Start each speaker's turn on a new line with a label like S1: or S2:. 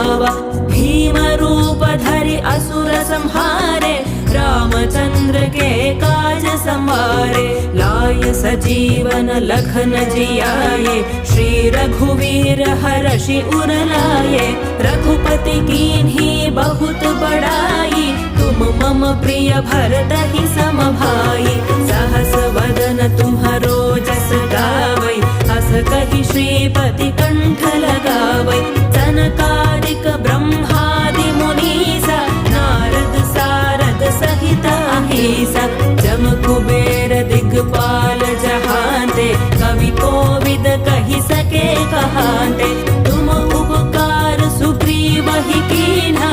S1: भावा। भीम रूप धरि असुर संहारे, रामचंद्र के काज संवारे। लाय सजीवन लखन जियाए, श्री रघुवीर हर्षि उर लाए। रघुपति कीन्ही बहुत बड़ाई, तुम मम प्रिय भरतहि सम भाई। सहस वदन तुम्हरो जस गावै, अस कहि श्रीपति कंठ लगावै। सनकादिक ब्रह्मादि मुनीसा, नारद सारद सहित अहीसा। जम कुबेर दिगपाल जहांते, कवि कोविद कहि सके कहांते। तुम उपकार सुग्रीव ही कीन्हा,